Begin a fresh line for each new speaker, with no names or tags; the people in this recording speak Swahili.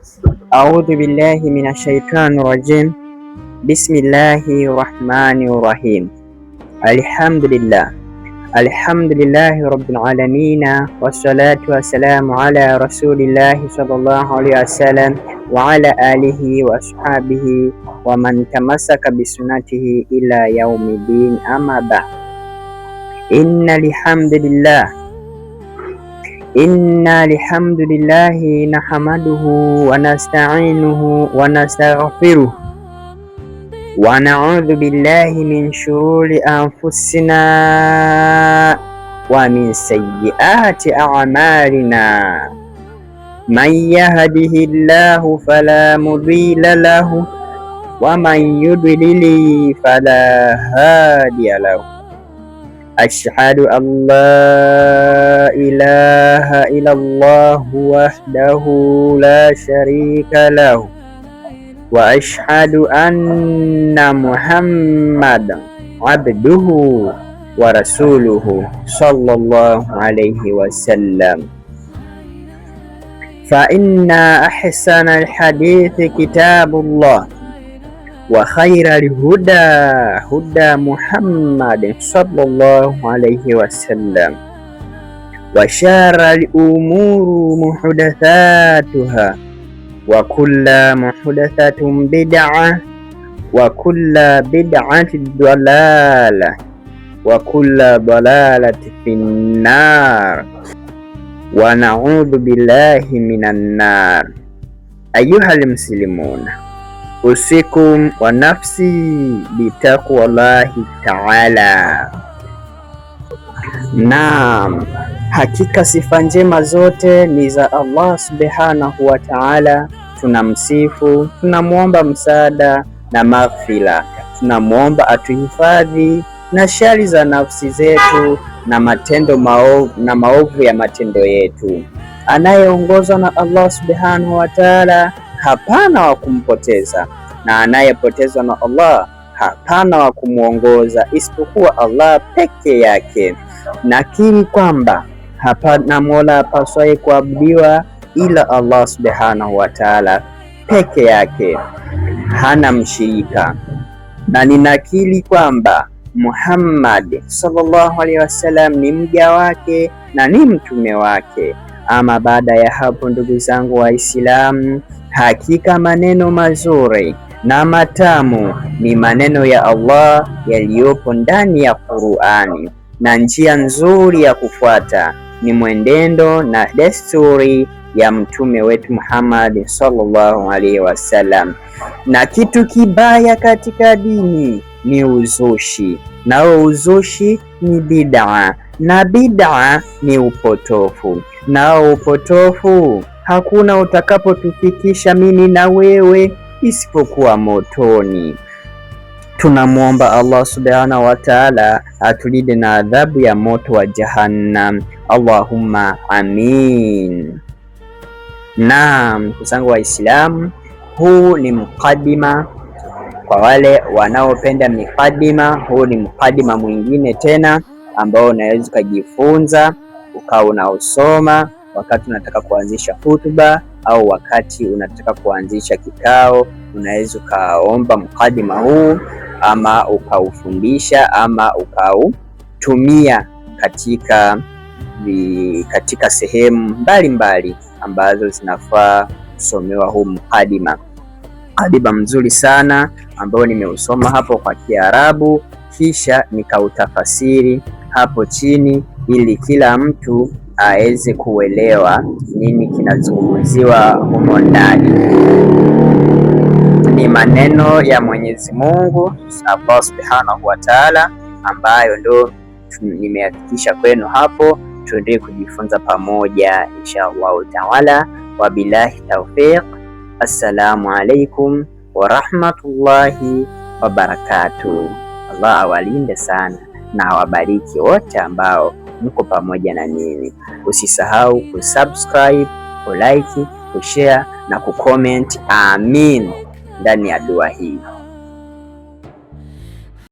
A'udhu billahi minash shaitani rajim. Bismillahi rahmani rahim. Alhamdulillahi rabbil alamin, wassalatu wassalamu ala rasulillahi sallallahu alaihi wasallam wa ala alihi wa ashabihi wa man tamassaka bisunnatihi ila yaumiddin, amma ba'd. Inna lihamdulillahi nahmaduhu wa nasta'inuhu wa nastaghfiruh wa na'udhu billahi min shururi anfusina wa min sayyiati a'malina. Man yahdihillahu fala mudilla lahu wa man yudlil fala hadiya lahu. Ashhadu an la ilaha illallah wahdahu la sharika lahu wa ashhadu anna Muhammadan abduhu wa rasuluhu sallallahu alayhi wa sallam. Fa inna ahsana al-hadithi kitabullah wa khairal huda Muhammadin sallallahu alayhi wasallam wa sharral umuri muhdathatuha wa kulla muhdathatin bid'ah wa kulla bid'atin dalalah wa kulla dalalatin finnar wa na'udhu billahi minan nar. Ayyuhal muslimuna, usikum wa nafsi bitaqwallahi ta'ala. Naam, hakika sifa njema zote ni za Allah subhanahu wa ta'ala. Tunamsifu, tunamwomba msaada na maghfira, tunamwomba atuhifadhi na shari za nafsi zetu na matendo maovu ya matendo yetu. Anayeongozwa na Allah subhanahu wa ta'ala hapana wa kumpoteza, na anayepotezwa na Allah hapana wa kumwongoza isipokuwa Allah peke yake. Nakiri kwamba hapana mola apaswaye kuabudiwa ila Allah subhanahu wa ta'ala peke yake, hana mshirika, na ninakiri kwamba Muhammad sallallahu alaihi wasallam ni mja wake na ni mtume wake. Ama baada ya hapo, ndugu zangu Waislamu, hakika maneno mazuri na matamu ni maneno ya Allah yaliyopo ndani ya Qur'ani, na njia nzuri ya kufuata ni mwenendo na desturi ya mtume wetu Muhammad sallallahu alaihi wasallam. Na kitu kibaya katika dini ni uzushi, nao uzushi ni bid'a, na bid'a ni upotofu, nao upotofu hakuna utakapotufikisha mimi na wewe isipokuwa motoni. Tunamwomba Allah subhanahu wa ta'ala atulinde na adhabu ya moto wa Jahannam. Allahumma amin. Naam, ndugu zangu Waislamu, huu ni mukadima kwa wale wanaopenda mikadima. Huu ni mukadima mwingine tena ambao unaweza ukajifunza ukawa unaosoma wakati unataka kuanzisha hutuba au wakati unataka kuanzisha kikao. Unaweza ukaomba mukadima huu ama ukaufundisha ama ukautumia katika sehemu mbalimbali ambazo zinafaa kusomewa huu mukadima. Mukadima mzuri sana ambao nimeusoma hapo kwa Kiarabu kisha nikautafasiri hapo chini ili kila mtu aweze kuelewa nini kinazungumziwa humo ndani. Ni maneno ya Mwenyezi Mungu Allah Subhanahu wa Ta'ala ambayo ndo nimeyafikisha kwenu hapo. Tuendelee kujifunza pamoja insha Allah Ta'ala. Wabillahi tawfiq. Assalamu alaikum wa rahmatullahi wa barakatuh. Allah awalinde sana na awabariki wote ambao mko pamoja na mimi. Usisahau kusubscribe, kulike, kushare na kucomment amin ndani ya dua hii.